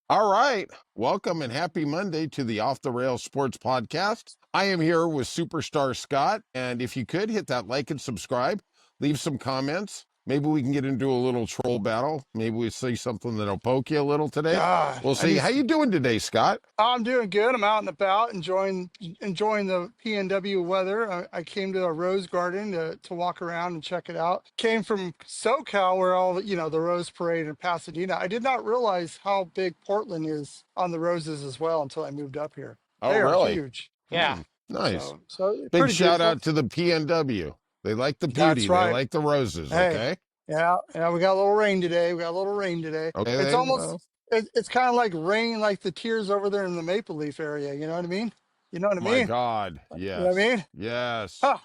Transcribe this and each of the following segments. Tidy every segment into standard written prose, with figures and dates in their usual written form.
All right. Welcome and happy Monday to the Off the Rails Sports Podcast. I am here with Superstar Scott. And if you could hit that like and subscribe, leave some comments. Maybe we can get into a little troll battle. Maybe we see something that'll poke you a little today. God, We'll see. How you doing today, Scott? I'm doing good. I'm out and about, enjoying the PNW weather. I came to a rose garden to walk around and check it out. Came from SoCal, where all the Rose Parade in Pasadena. I did not realize how big Portland is on the roses as well until I moved up here. Oh, They are really? huge. Yeah. Nice. So Big pretty shout beautiful. out to the PNW. They like the beauty. That's They right. like the roses. Hey, Okay. yeah, we got a little rain today. We got a little rain today. Okay. It's Then, well, it's kind of like rain, like the tears over there in the Maple Leaf area. You know what I mean? You know what I my mean? God. You know what I Yes. mean? Yes. Huh.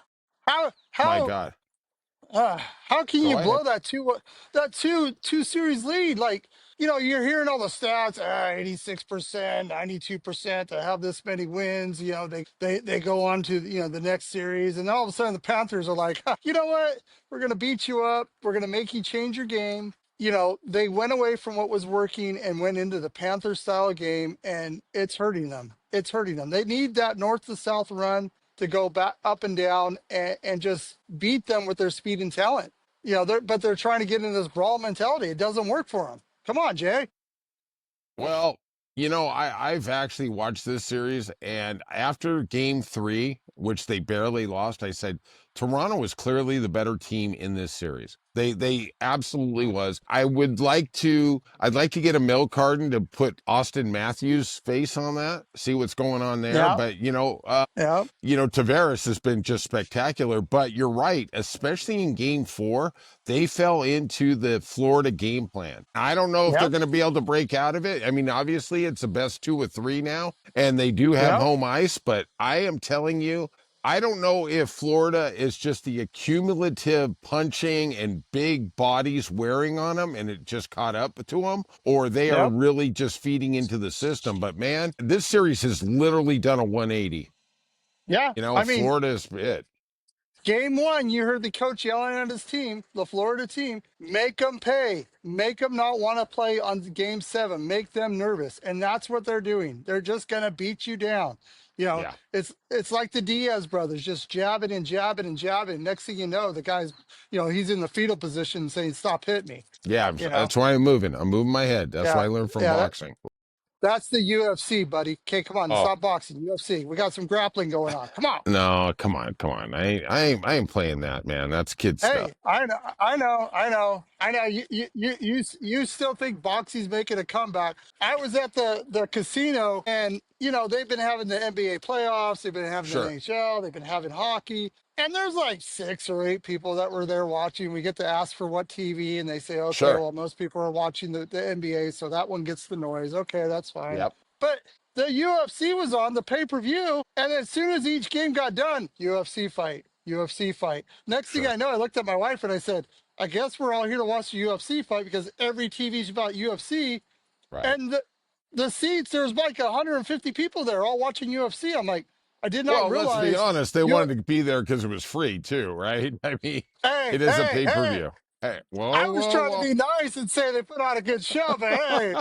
How My how God. how can Go you ahead. blow that two series lead? Like, you're hearing all the stats, 86%, 92% to have this many wins. They go on to the next series, and all of a sudden the Panthers are like, "Huh, you know what? We're gonna beat you up. We're gonna make you change your game." They went away from what was working and went into the Panther style game, and it's hurting them. It's hurting them. They need that north to south run to go back up and down and just beat them with their speed and talent. They're trying to get into this brawl mentality. It doesn't work for them. Come on, Jay. Well, I've actually watched this series, and after game 3, which they barely lost, I said Toronto was clearly the better team in this series. They absolutely was. I'd like to get a milk carton to put Austin Matthews' face on that, see what's going on there. Yeah, But yeah, Tavares has been just spectacular. But you're right, especially in game 4, they fell into the Florida game plan. I don't know if they're yep, going to be able to break out of it. I mean, obviously, it's the best 2 or 3 now, and they do have yep, home ice. But I am telling you, I don't know if Florida is just the accumulative punching and big bodies wearing on them and it just caught up to them, or they are yep. really just feeding into the system. But man, this series has literally done a 180. Yeah. I mean, Florida is it. game one, you heard the coach yelling at his team, the Florida team, make them pay, make them not want to play on game 7, make them nervous. And that's what they're doing. They're just going to beat you down. Yeah. It's like the Diaz brothers, just jabbing and jabbing and jabbing. Next thing you know, the guy's, he's in the fetal position saying, stop hitting me, Yeah. you know? That's why I'm moving. I'm moving my head. That's what Yeah. I learned from Yeah. boxing. That's the UFC, buddy. Okay, come on, Oh, stop boxing. UFC. We got some grappling going on. Come on. no, come on, come on. I ain't playing that, man. That's kid stuff. Hey, I know. You still think boxing's making a comeback? I was at the casino, and they've been having the NBA playoffs, they've been having the Sure. NHL, they've been having hockey, and there's like 6 or 8 people that were there watching. We get to ask for what TV, and they say, okay, Sure. well, most people are watching the NBA, so that one gets the noise. Okay, that's fine. Yep. But the UFC was on the pay-per-view, and as soon as each game got done, UFC fight, UFC fight. Next thing Sure. I know, I looked at my wife and I said, I guess we're all here to watch the UFC fight because every TV's about UFC. Right. And the seats, there's like 150 people there all watching UFC. I'm like, I did not Well, let's be realize honest. They you. wanted to be there because it was free too, right? I mean, Hey, it is a hey, pay per hey. view. Hey, I whoa, was whoa, trying to whoa. be nice and say they put on a good show, but hey.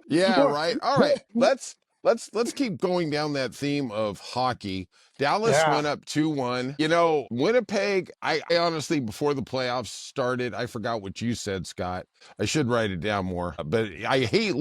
Yeah, right. All right. Let's keep going down that theme of hockey. Dallas Yeah. went up 2-1. Winnipeg, I honestly, before the playoffs started, I forgot what you said, Scott. I should write it down more. But I hate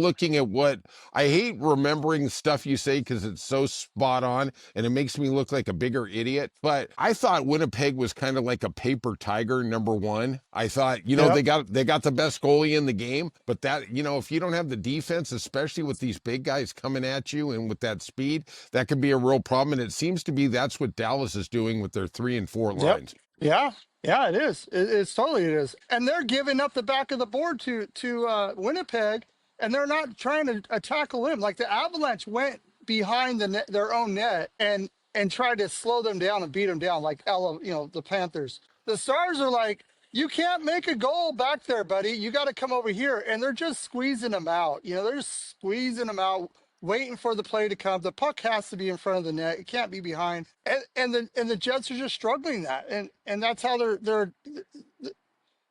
I hate remembering stuff you say because it's so spot on and it makes me look like a bigger idiot. But I thought Winnipeg was kind of like a paper tiger, #1. I thought, Yep. they got the best goalie in the game, but that, if you don't have the defense, especially with these big guys coming at you and with that speed, that could be a real problem. And it seems to be that's what Dallas is doing with their 3 and 4 Yep. lines. Yeah. Yeah, it is. It's totally it is. And they're giving up the back of the board to Winnipeg, and they're not trying to tackle him. Like the Avalanche went behind their own net and tried to slow them down and beat them down, like the Panthers. The Stars are like, you can't make a goal back there, buddy. You got to come over here, and they're just squeezing them out. They're just squeezing them out, waiting for the play to come. The puck has to be in front of the net. It can't be behind. And the Jets are just struggling that. And that's how they're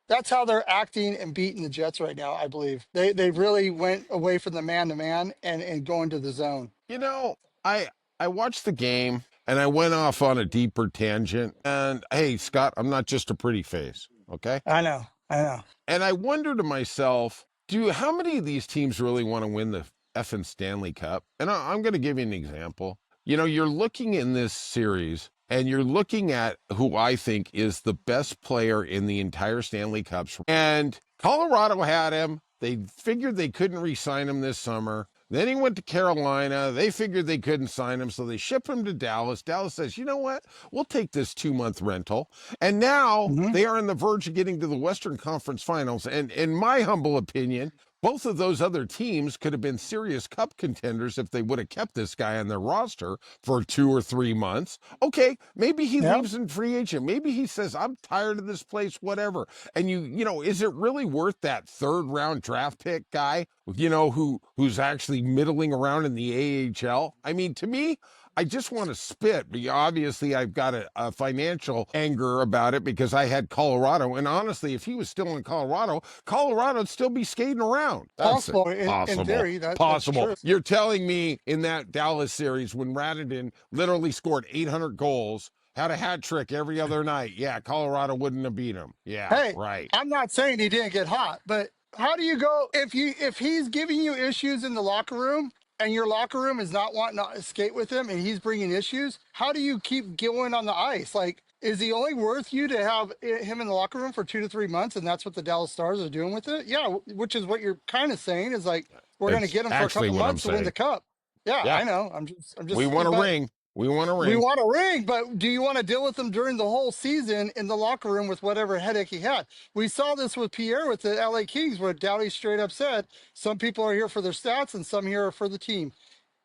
That's how they're acting and beating the Jets right now. I believe they really went away from the man to man and going to the zone. You know, I I watched the game and I went off on a deeper tangent. And hey, Scott, I'm not just a pretty face, okay? I know. I know. And I wonder to myself, do how many of these teams really want to win the effing Stanley Cup? And I'm going to give you an example. You know, you're looking in this series and you're looking at who I think is the best player in the entire Stanley Cups. And Colorado had him. They figured they couldn't re-sign him this summer. Then he went to Carolina. They figured they couldn't sign him, so they ship him to Dallas. Dallas says, you know what? We'll take this 2-month rental. And now Hmm. they are on the verge of getting to the Western Conference Finals. And in my humble opinion, both of those other teams could have been serious cup contenders if they would have kept this guy on their roster for 2 or 3 months. Okay, maybe he Yeah. leaves in free agent. Maybe he says, I'm tired of this place, whatever. And is it really worth that third round draft pick guy, who's actually middling around in the AHL? I mean, to me, I just want to spit. But obviously, I've got a financial anger about it because I had Colorado. And honestly, if he was still in Colorado, Colorado'd still be skating around. That's it. Possible in Possible. theory. That's Possible. true. You're telling me in that Dallas series when Radadin literally scored 800 goals, had a hat trick every other night. Yeah, Colorado wouldn't have beat him. Yeah, Hey, right. I'm not saying he didn't get hot, but how do you go if he's giving you issues in the locker room and your locker room is not wanting to skate with him and he's bringing issues? How do you keep going on the ice? Like, is he only worth you to have him in the locker room for 2 to 3 months? And that's what the Dallas Stars are doing with it. Yeah, which is what you're kind of saying is like we're going to It's get him for a actually couple what I'm months to win the saying. cup. Yeah, Yeah, I know. I'm we just, want a but ring. We want a we ring. want a ring, but do you want to deal with him during the whole season in the locker room with whatever headache he had? We saw this with Pierre with the LA Kings, where Doughty straight up said, some people are here for their stats and some here are for the team.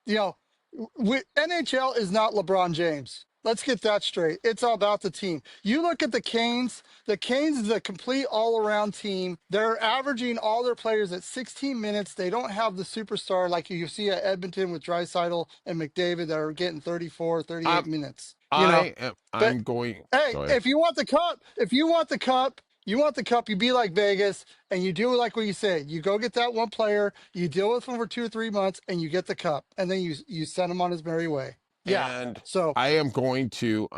You know, NHL is not LeBron James. Let's get that straight. It's all about the team. You look at the Canes. The Canes is a complete all-around team. They're averaging all their players at 16 minutes. They don't have the superstar like you see at Edmonton with Draisaitl and McDavid that are getting 34, I'm 38 minutes. But I'm going. hey, Go ahead. if you want the cup, you want the cup, you be like Vegas and you do like what you say. You go get that one player, you deal with him for 2 or 3 months, and you get the cup. And then you send him on his merry way. Yeah. And So I am going to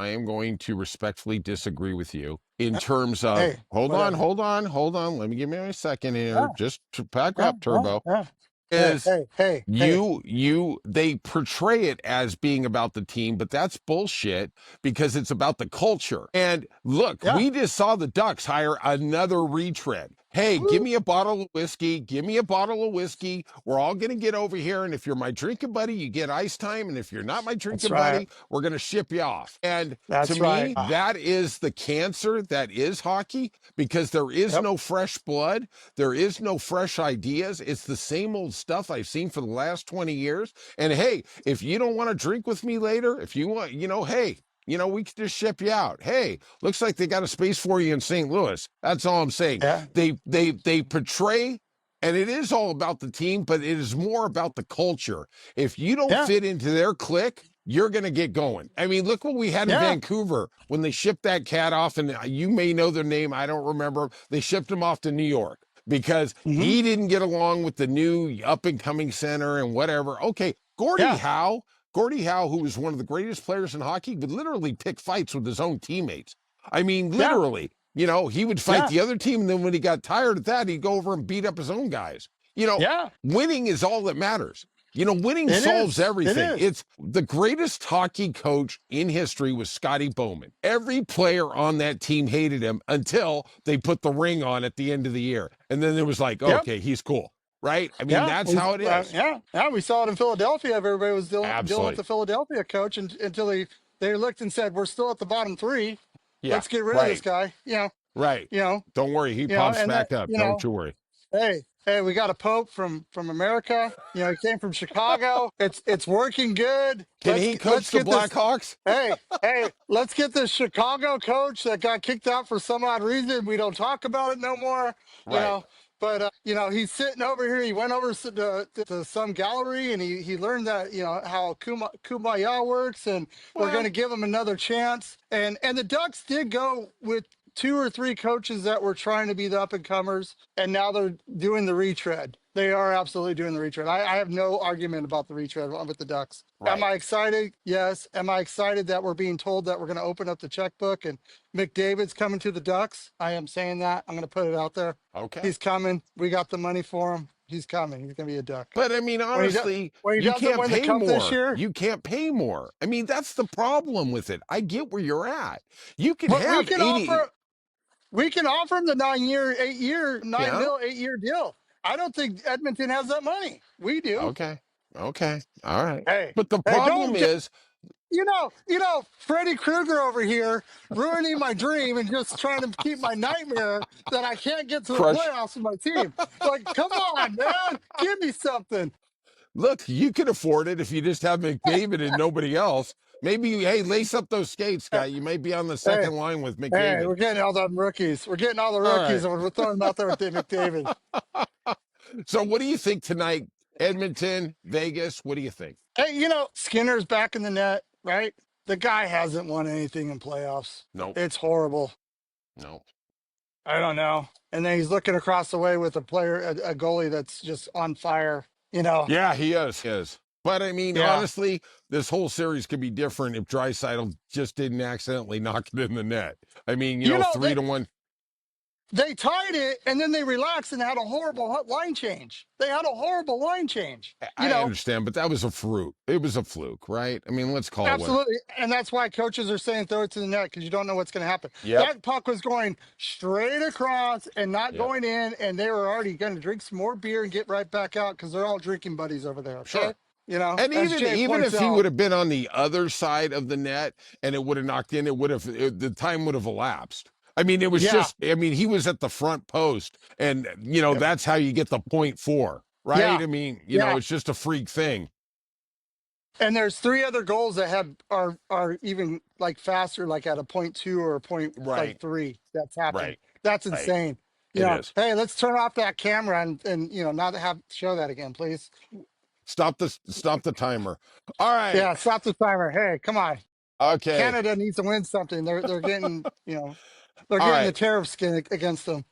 respectfully disagree with you in terms of hey, hold on, whatever. hold on, hold on. Let me give me a second here. Yeah, Just to back yeah, up, yeah, Turbo. yeah. Hey, Is hey, hey, hey. they portray it as being about the team, but that's bullshit because it's about the culture. And look, Yeah. we just saw the Ducks hire another retread. Hey, give Woo. me a bottle of whiskey. Give me a bottle of whiskey. We're all going to get over here. And if you're my drinking buddy, you get ice time. And if you're not my That's drinking right. buddy, we're going to ship you off. And to That's right. me, that is the cancer that is hockey because there is Yep. no fresh blood. There is no fresh ideas. It's the same old stuff I've seen for the last 20 years. And hey, if you don't want to drink with me later, if you want, hey, we can just ship you out. Hey, looks like they got a space for you in St. Louis. That's all I'm saying. Yeah. They portray, and it is all about the team, but it is more about the culture. If you don't Yeah. fit into their clique, you're going to get going. I mean, look what we had in Yeah. Vancouver when they shipped that cat off, and you may know their name. I don't remember. They shipped him off to New York because Hmm. he didn't get along with the new up and coming center and whatever. Okay, Yeah. Gordie Howe, who was one of the greatest players in hockey, would literally pick fights with his own teammates. I mean, Yeah. literally, he would fight Yeah. the other team, and then when he got tired of that, he'd go over and beat up his own guys. Yeah. Winning is all that matters. Winning It solves is. It everything. is. It's the greatest hockey coach in history was Scotty Bowman. Every player on that team hated him until they put the ring on at the end of the year. And then it was like, Yep. okay, he's cool. Right? I mean, Yeah, that's how it is. yeah, we saw it in Philadelphia. Everybody was dealing with Absolutely. the Philadelphia coach until they looked and said, "We're still at the bottom three. Yeah. Let's get rid of this Right. guy." Right. You know, Don't worry. He pops and that, back up. Don't you worry. hey, we got a pope from America. He came from Chicago. It's working good. Can he coach Let's the get this. Blackhawks? Hey, let's get this Chicago coach that got kicked out for some odd reason. We don't talk about it no more. You Right. know, but he's sitting over here. He went over to some gallery and he learned that how Kumbaya works, and we're going Well, to give him another chance. And the Ducks did go with two or three coaches that were trying to be the up and comers, and now they're doing the retread. They are absolutely doing the retread. I have no argument about the retread with the Ducks. Am Right. I excited? Yes. Am I excited that we're being told that we're going to open up the checkbook and McDavid's coming to the Ducks? I am saying that. I'm going to put it out there. Okay. He's coming. We got the money for him. He's coming. He's going to be a Duck. But I mean, When he does, honestly, when he you doesn't can't win the pay cup this more. year, You can't pay more. I mean, that's the problem with it. I get where you're at. You could but have 80. we can offer him the 9 year, 8 year, nine Yeah. mil, 8 year deal. I don't think Edmonton has that money. We do. Okay. Okay. All right. Hey, But the hey, problem don't is, Freddy Krueger over here ruining my dream and just trying to keep my nightmare that I can't get to the crush. playoffs with my team. Like, come on, man, give me something. Look, you can afford it if you just have McDavid and nobody else. Maybe hey, lace up those skates, guy. You may be on the Hey, second line with hey, McDavid. we're getting all them rookies. We're getting all the All rookies right. and we're throwing them out there with McDavid. So, what do you think tonight? Edmonton, Vegas. What do you think? Hey, Skinner's back in the net, right? The guy hasn't won anything in playoffs. Nope. It's horrible. Nope. I don't know. And then he's looking across the way with a player, a goalie that's just on fire. Yeah, he is. He is. But I mean, Yeah. honestly, this whole series could be different if Draisaitl just didn't accidentally knock it in the net. I mean, You know, they 3-1. they tied it and then they relaxed and had a horrible line change. They had a horrible line change. I understand, but that was a fruit. It was a fluke, right? I mean, let's call it what. Absolutely. And that's why coaches are saying throw it to the net because you don't know what's going to happen. Yep. That puck was going straight across and not Yep. going in, and they were already going to drink some more beer and get right back out because they're all drinking buddies over there. Okay. Sure. And As even Jay even points if he would out, have been on the other side of the net and it would have knocked in, the time would have elapsed. I mean, it was yeah, just. I mean, he was at the front post, and yeah, that's how you get the .4, right? yeah, I mean, yeah. it's just a freak thing. And there's three other goals that are even like faster, like at a point two or a point like Right. three. That's happened. Right. That's Right. insane. It is. Hey, let's turn off that camera and not have show that again, please. Stop the timer. All right. Yeah, stop the timer. Hey, come on. Okay. Canada needs to win something. They're getting they're All getting the right. tariff skin against them.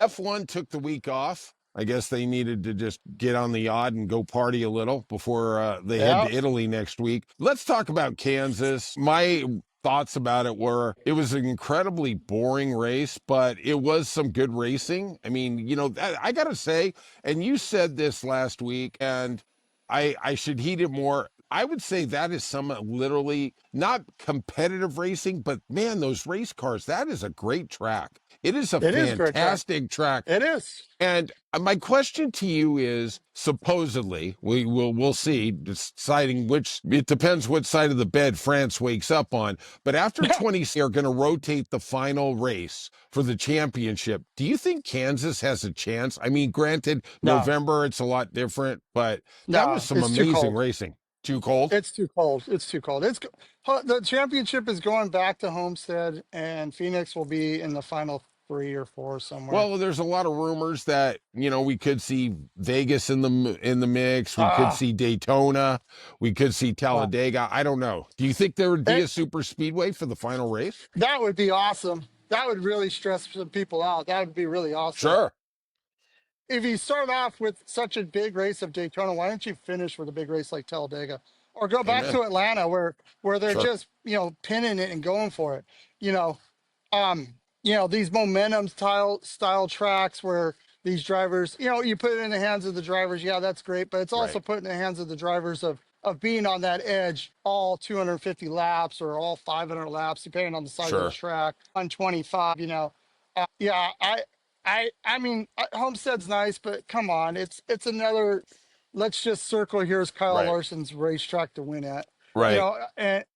F1 took the week off. I guess they needed to just get on the yacht and go party a little before they head Yeah, to Italy next week. Let's talk about Kansas. My thoughts about it were it was an incredibly boring race, but it was some good racing. I mean, I got to say, and you said this last week, and I should heed it more. I would say that is some literally not competitive racing, but man, those race cars, that is a great track. It is a it is a great track. fantastic track. It is. And my question to you is, supposedly, we'll see, deciding which, it depends what side of the bed France wakes up on. But after 20, are going to rotate the final race for the championship. Do you think Kansas has a chance? I mean, granted, No, November, it's a lot different, but that was no, some it's too amazing cold. racing. Too cold? It's too cold. It's too cold. The championship is going back to Homestead, and Phoenix will be in the final three or four somewhere. Well, there's a lot of rumors that we could see Vegas in the mix. We could Ah, see Daytona. We could see ah. Talladega. I don't know. Do you think there would be It, a super speedway for the final race? that would be awesome. That would really stress some people out. That would be really awesome. Sure. If you start off with such a big race of Daytona, why don't you finish with a big race like Talladega, or go back Amen. to Atlanta where they're Sure. just pinning it and going for it. You know, these momentum style tracks where these drivers, you put it in the hands of the drivers. Yeah, that's great, but it's also Right. put in the hands of the drivers of being on that edge all 250 laps or all 500 laps, depending on the size of the Sure. track. 125, yeah, I mean, Homestead's nice, but come on, it's another. Let's just circle here's Kyle Right. Larson's racetrack to win at. Right.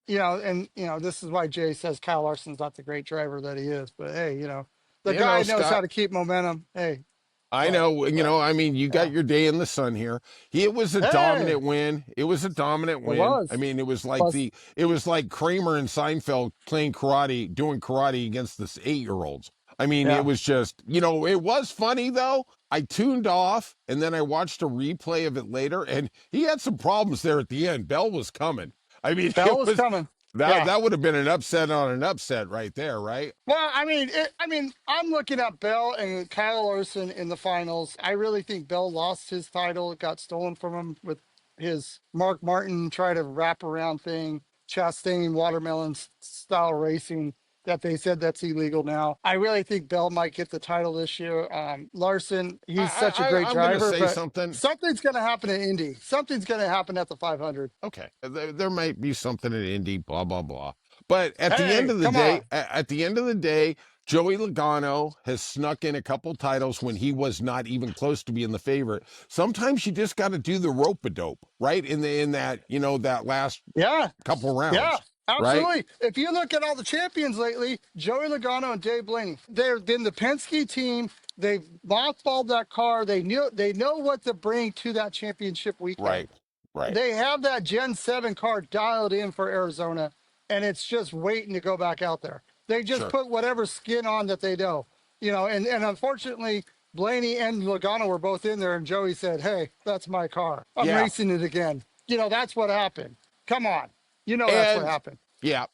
This is why Jay says Kyle Larson's not the great driver that he is. But hey, the You guy know, knows how Scott, to keep momentum. Hey, I what, know, what? I mean, you Yeah. got your day in the sun here. It was a Hey, dominant win. It was a dominant it win. I was. mean, Plus, it was like Kramer and Seinfeld playing karate, doing karate against this 8-year-olds. I mean, it yeah, was just, it was funny though. I tuned off and then I watched a replay of it later and he had some problems there at the end. Bell was coming. I mean, Bell it was was coming. That Yeah. that would have been an upset on an upset right there, right? Well, I'm looking at Bell and Kyle Larson in the finals. I really think Bell lost his title. It got stolen from him with his Mark Martin try to wrap around thing, Chastain watermelon style racing that they said that's illegal now. I really think Bell might get the title this year. Larson, he's such a great I'm gonna driver, say but something. something's going to happen in Indy. Something's going to happen at the 500. Okay, there might be something in Indy, blah blah blah. But at the end Hey, of the come day, on. at the end of the day, Joey Logano has snuck in a couple titles when he was not even close to being the favorite. Sometimes you just got to do the rope a dope, right? In that that last Yeah. couple Yeah, rounds, right? absolutely. If you look at all the champions lately, Joey Logano and Dave Blaney, they've been the Penske team. They've mothballed that car. They know what to bring to that championship weekend. Right, right, They have that Gen 7 car dialed in for Arizona, and it's just waiting to go back out there. They just sure, put whatever skin on that they know, and unfortunately, Blaney and Logano were both in there, and Joey said, "Hey, that's my car. I'm yeah. racing it again." That's what happened. Come on. That's what And happened. yeah,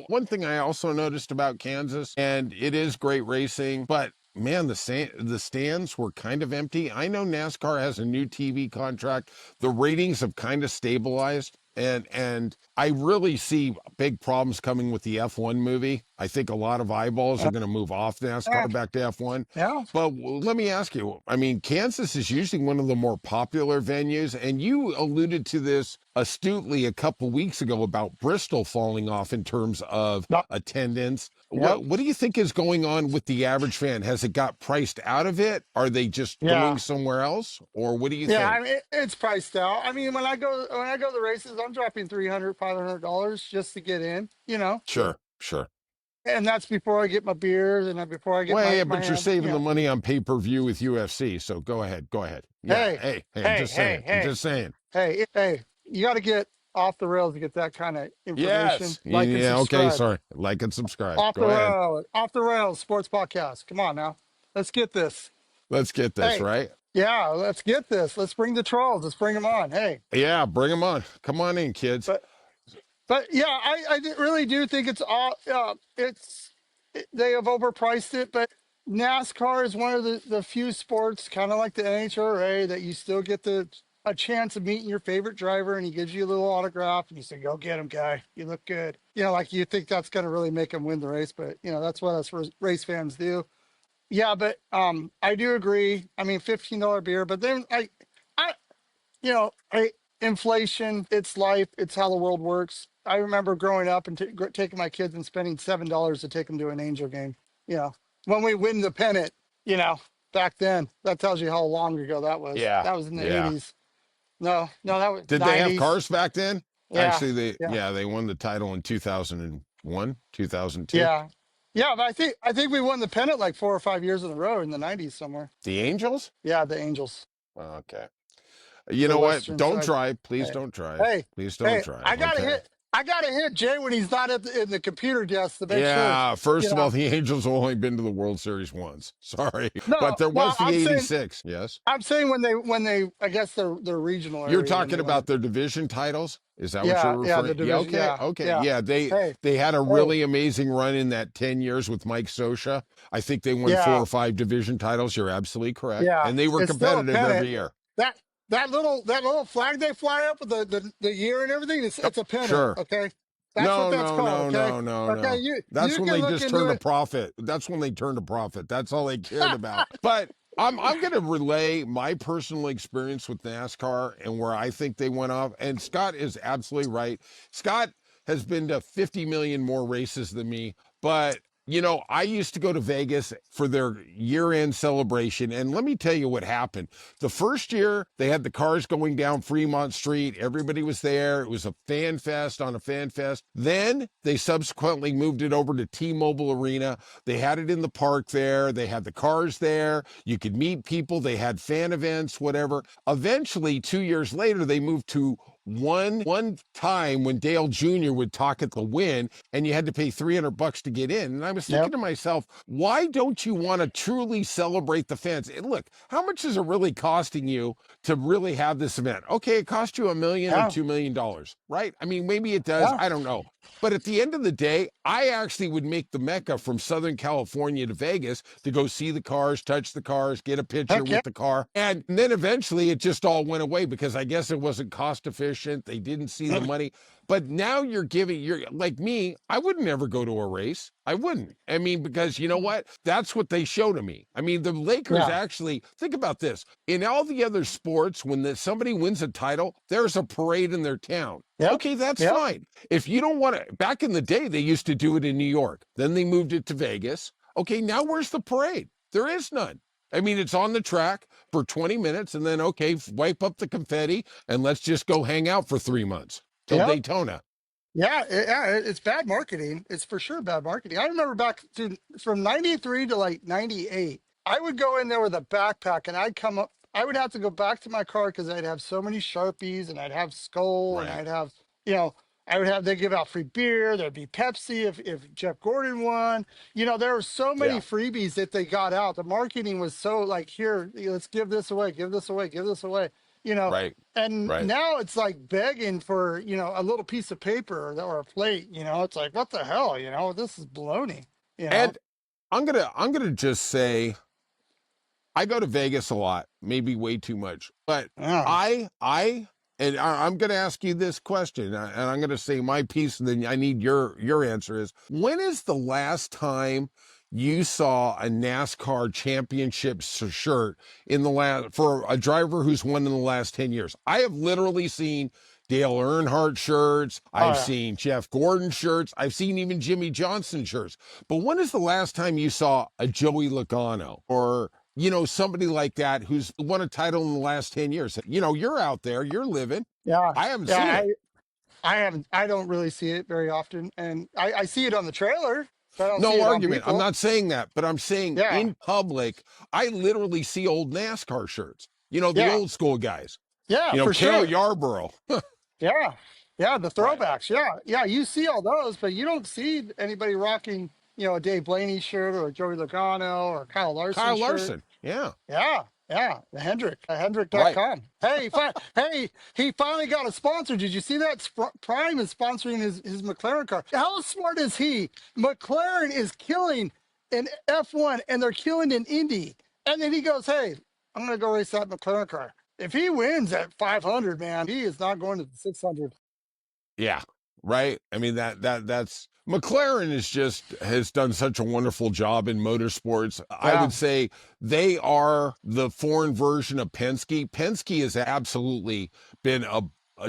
one thing I also noticed about Kansas, and it is great racing, but man, the stands were kind of empty. I know NASCAR has a new TV contract. The ratings have kind of stabilized. And I really see big problems coming with the F1 movie. I think a lot of eyeballs Uh, are going to move off uh, NASCAR back to F1. yeah. But let me ask you, I mean, Kansas is usually one of the more popular venues, and you alluded to this astutely a couple weeks ago about Bristol falling off in terms of No, attendance. yep. What do you think is going on with the average fan? Has it got priced out of it? Are they just going Yeah. somewhere else? Or what do you Yeah. think? It's priced out. When I go to the races, I'm dropping $300, $500 just to get in, Sure, sure. and that's before I get my beers and before I get Well, yeah, my but you're hand, saving the money on pay-per-view with UFC, so go ahead, go ahead. Yeah, Hey, hey, I'm hey, just hey, saying, I'm hey, just saying. hey, you got to get off the rails to get that kind of information. Yes. Like and Yeah, okay, subscribe. sorry. Like and subscribe. Off Go the ahead. rails, off the rails sports podcast. Come on now. Let's get this. Let's get this, Hey, right? yeah, let's get this. Let's bring the trolls. Let's bring them on. Hey, Yeah, bring them on. Come on in, kids. but yeah, really do think it's all they have overpriced it. But NASCAR is one of the few sports, kind of like the NHRA, that you still get a chance of meeting your favorite driver, and he gives you a little autograph, and you say, "Go get him, guy. You look good." Like you think that's going to really make him win the race, but that's what us race fans do. Yeah, but I do agree. I mean, $15 beer, but then I, inflation. It's life. It's how the world works. I remember growing up and taking my kids and spending $7 to take them to an Angel game. You know, when we win the pennant. You know, back then. That tells you how long ago that was. Yeah, That was in the yeah. '80s. No, no, that was Did they have '90s. cars back then? Yeah, Actually, yeah, they won the title in 2001, 2002. yeah, yeah. But I think we won the pennant like 4 or 5 years in a row in the '90s somewhere. The Angels? Yeah, the Angels. Okay. You The know what? western Don't side. drive. Please Hey, don't drive. hey, Please don't hey! drive. I gotta Okay. hit. I gotta hit Jay when he's not in the computer desk to make sure. Yeah, You first of all, know. the Angels have only been to the World Series once. Sorry. But No, there well, was the 86. Yes. I'm saying when they I guess the regional You're area when talking they won about it. their division titles? Is that what you're Yeah, yeah, the referring? Yeah, division. okay. Yeah, Okay. yeah. Yeah, Hey, they had a hey, really amazing run in that 10 years with Mike Sosha. I think they won four yeah, or five division titles. You're absolutely correct. yeah. And they were It's still a competitive every pennant. year. That that little flag they fly up with the year and everything. It's a pennant. Sure. Okay, that's what No, that's no, called. no, Okay, no, no, okay. no. That's You when can they look just into turned a it. profit. That's when they turned a profit. That's all they cared about. But I'm going to relay my personal experience with NASCAR and where I think they went off. And Scott is absolutely right. Scott has been to 50 million more races than me, but I used to go to Vegas for their year-end celebration, and let me tell you what happened. The first year, they had the cars going down Fremont Street. Everybody was there. It was a fan fest on a fan fest. Then they subsequently moved it over to T-Mobile Arena. They had it in the park there. They had the cars there. You could meet people. They had fan events, whatever. Eventually, 2 years later, they moved to one time when Dale Jr. would talk at the Win, and you had to pay $300 to get in. And I was thinking Yep. to myself, why don't you want to truly celebrate the fans? And look, how much is it really costing you to really have this event? Okay, it cost you $1 million or Yeah. $2 million, right? I mean, maybe it does. Yeah. I don't know. But at the end of the day, I actually would make the Mecca from Southern California to Vegas to go see the cars, touch the cars, get a picture Heck yeah. with the car. And then eventually it just all went away because I guess it wasn't cost efficient. They didn't see the money. But now you're like me, I would never go to a race. I wouldn't. I mean, because you know what? That's what they show to me. I mean, the Lakers Yeah. actually, think about this. In all the other sports, when somebody wins a title, there's a parade in their town. Yep. Okay, that's Yep. fine. If you don't want to, back in the day, they used to do it in New York. Then they moved it to Vegas. Okay, now where's the parade? There is none. I mean, it's on the track for 20 minutes and then, okay, wipe up the confetti and let's just go hang out for 3 months till Yep. Daytona. Yeah, it's bad marketing. It's for sure bad marketing. I remember back to from 93 to like 98. I would go in there with a backpack and I'd come up, I would have to go back to my car because I'd have so many Sharpies and I'd have Skull and Right, I'd have, you know, I would have, they give out free beer. There'd be Pepsi if Jeff Gordon won. You know, there were so many yeah, freebies that they got out. The marketing was so like, here, let's give this away, give this away, give this away. You know, right, and right. now it's like begging for, a little piece of paper or a plate, it's like, what the hell, this is baloney, you know? And I'm gonna just say I go to Vegas a lot, maybe way too much, but Yeah. I'm going to ask you this question, and I'm going to say my piece, and then I need your answer. Is when is the last time you saw a NASCAR championship shirt in the last for a driver who's won in the last 10 years? I have literally seen Dale Earnhardt shirts. Oh I've yeah. seen Jeff Gordon shirts. I've seen even Jimmy Johnson shirts. But when is the last time you saw a Joey Logano or somebody like that who's won a title in the last 10 years? You're out there, you're living. Yeah. I haven't Yeah. seen it. I haven't, I don't really see it very often. And I see it on the trailer, but I don't see No it on argument. I'm people. not saying that, but I'm saying Yeah. in public, I literally see old NASCAR shirts, the Yeah. old school guys, Yeah, for Cale sure. Yarborough. Yeah. Yeah. The Right. throwbacks. Yeah. Yeah. You see all those, but you don't see anybody rocking, a Dave Blaney shirt or a Joey Logano or Kyle Larson Kyle shirt. Larson. Yeah. Yeah, yeah, the Hendrick, Right. Hendrick.com. Hey, he finally got a sponsor. Did you see that? Prime is sponsoring his McLaren car. How smart is he? McLaren is killing in F1 and they're killing in Indy. And then he goes, "Hey, I'm going to go race that McLaren car." If he wins at 500, man, he is not going to the 600. Yeah, right. I mean that's McLaren has done such a wonderful job in motorsports. I Yeah, would say they are the foreign version of Penske. Penske has absolutely been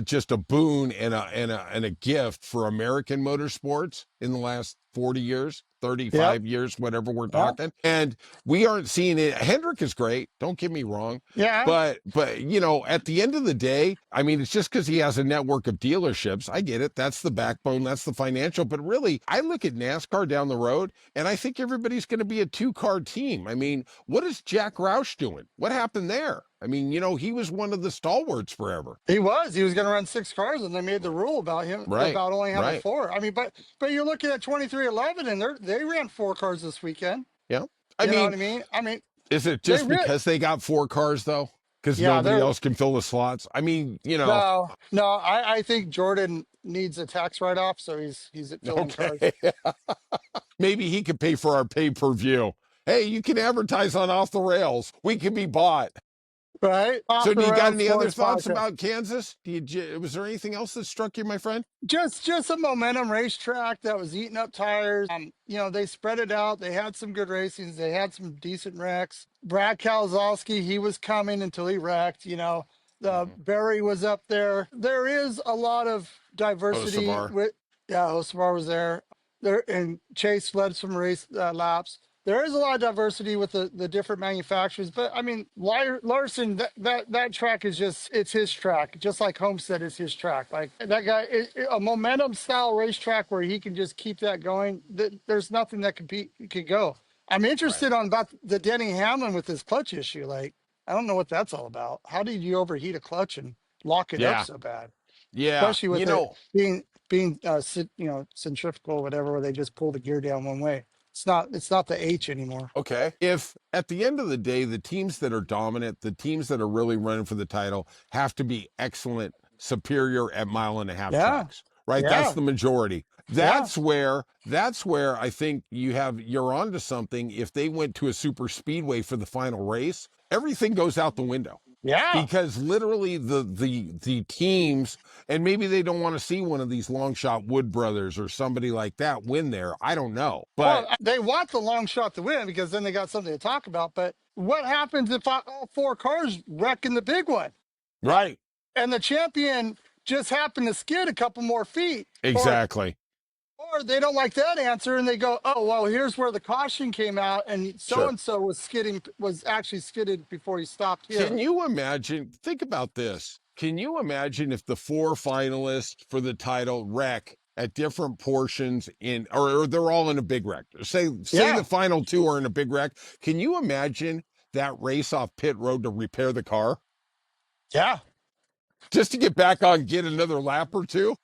just a boon and a gift for American motorsports in the last 40 years, yep, 35 years, whatever we're yeah, talking. And we aren't seeing it. Hendrick is great, don't get me wrong, yeah. but at the end of the day, I mean, it's just because he has a network of dealerships. I get it. That's the backbone. That's the financial. But really, I look at NASCAR down the road, and I think everybody's going to be a two-car team. I mean, what is Jack Roush doing? What happened there? I mean, he was one of the stalwarts forever. He was going to run 6 cars, and they made the rule about him Right. about only having Right. four. I mean, but you're looking at 2311, and they ran 4 cars this weekend. Yeah. I You know what mean, I mean? I mean, is it they just re because they got 4 cars though? Because yeah, nobody they're else can fill the slots? I mean, no. I think Jordan needs a tax write off, so he's filling cars. okay. Maybe he could pay for our pay-per-view. Hey, you can advertise on Off the Rails. We can be bought. Right So, off do the you got road any other sports thoughts podcast. about Kansas? Was there anything else that struck you, my friend? Just a momentum racetrack that was eating up tires. They spread it out. They had some good racings. They had some decent wrecks. Brad Kalazowski, he was coming until he wrecked. The Mhm. Barry was up there. There is a lot of Oh, diversity Savar. with, yeah, Osmar was there. There and Chase led some race laps. There is a lot of diversity with the different manufacturers, but I mean, Larson, that track is it's his track, just like Homestead is his track. Like that guy, a momentum style racetrack where he can just keep that going. There's nothing that could go. I'm Right. interested on about the Denny Hamlin with his clutch issue. Like, I don't know what that's all about. How did you overheat a clutch and lock it up Yeah. so bad? Yeah, especially with it being centrifugal, whatever, where they just pull the gear down one way. It's not the H anymore. okay. If at the end of the day, the teams that are dominant, the teams that are really running for the title, have to be excellent, superior at mile-and-a-half Yeah, tracks, right? That's yeah, the majority. yeah, That's where I think you're onto something. If they went to a super speedway for the final race, everything goes out the window, yeah. because literally the teams, and maybe they don't want to see one of these long shot Wood brothers or somebody like that win there. I don't know, Well, but they want the long shot to win because then they got something to talk about. But what happens if all four cars wreck in the big one right, and the champion just happened to skid a couple more feet? Or exactly. they don't like that answer and they go, oh, well, here's where the caution came out and so Sure. and so was actually skidded before he stopped Can here. you imagine? Think about this. Can you imagine if the four finalists for the title wreck at different portions or they're all in a big wreck? Say the Yeah, final two are in a big wreck. Can you imagine that race off pit road to repair the car yeah. just to get back on, get another lap or two?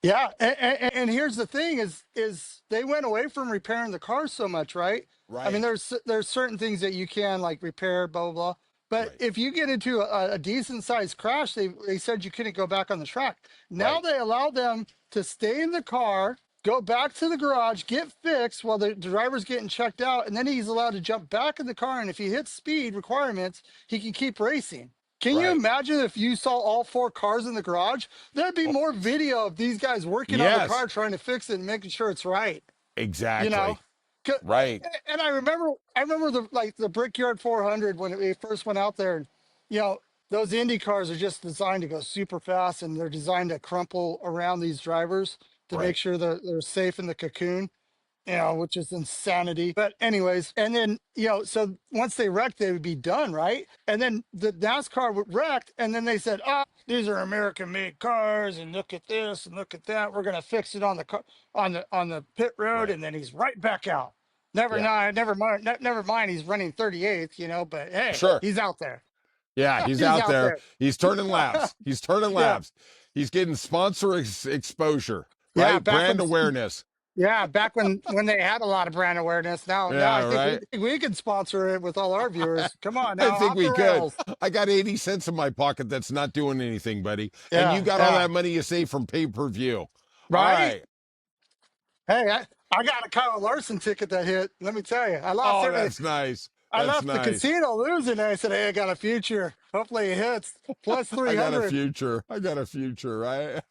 Yeah, and here's the thing: is they went away from repairing the cars so much, right? I mean, Right, there's certain things that you can like repair, blah blah blah. But right, if you get into a decent sized crash, they said you couldn't go back on the track. Now right, they allow them to stay in the car, go back to the garage, get fixed while the driver's getting checked out, and then he's allowed to jump back in the car. And if he hits speed requirements, he can keep racing. Can you right. imagine if you saw all four cars in the garage? There'd be Oh, more video of these guys working on the car, yes, trying to fix it and making sure it's right. You know, exactly. 'Cause- Right, and I remember the Brickyard 400 when it first went out there. And, you know, those Indy cars are just designed to go super fast, and they're designed to crumple around these drivers to make right, sure they're safe in the cocoon, which is insanity. But anyways, and then so once they wrecked, they would be done, right? And then the NASCAR wrecked, and then they said, "Oh, these are American-made cars, and look at this and look at that. We're gonna fix it on the car on the pit road." right. And then he's right back out. Never Yeah, mind, never mind, never mind. He's running 38th, but hey, sure. he's out there. Yeah, he's He's out out there. there. He's turning laps. He's turning Yeah, laps. He's getting sponsor exposure, yeah. right? Back Brand when awareness. Yeah, back when they had a lot of brand awareness. Now I Yeah, think we right. we can sponsor it with all our viewers. Come on I now, think off we the could. rails. I got 80 cents in my pocket that's not doing anything, buddy. And you Yeah, got all yeah, that money you saved from pay-per-view. All right. right. Hey, I got a Kyle Larson ticket that hit. Let me tell you, I lost Oh, everything. that's nice. I That's left the nice. casino losing. And I said, "Hey, I got a future. Hopefully, it hits plus I three got a hundred." future. I got a future, right?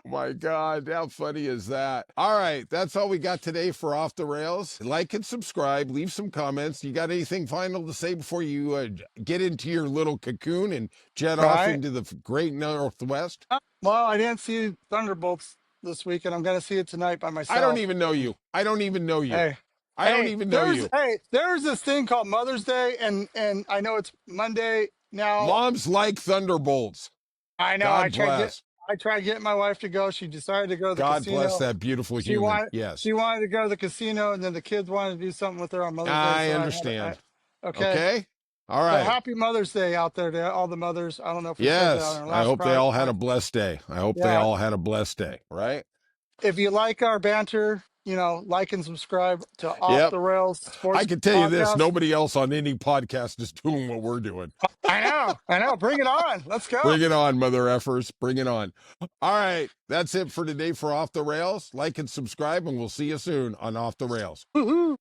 My God, how funny is that? All right, that's all we got today for Off the Rails. Like and subscribe, leave some comments. You got anything final to say before you get into your little cocoon and jet off Right. into the great Northwest? Well, I didn't see Thunderbolts this week, and I'm going to see it tonight by I don't myself. even know you. I don't even know you. Hey, I don't even know you. there's this thing called Mother's Day, and I know it's Monday now. Moms like Thunderbolts. I know. God bless. I tried getting my wife to go. She decided to go to the God bless casino. that beautiful She human. wanted Yes. she wanted to go to the casino, and then the kids wanted to do something with her on Mother's Day. I So understand. okay. Okay. All But right. happy Mother's Day out there to all the mothers. I don't know if we said that on Yes. our I last hope they all had a broadcast. blessed day. I hope they Yeah. all had a blessed day. Right? If you like our banter, like and subscribe to Off Yep. the Rails I Sports can tell you this, Podcast. nobody else on any podcast is doing what we're doing. I know. I know. Bring it on. Let's go. Bring it on, mother effers. Bring it on. All right. That's it for today for Off the Rails. Like and subscribe, and we'll see you soon on Off the Rails. Woohoo.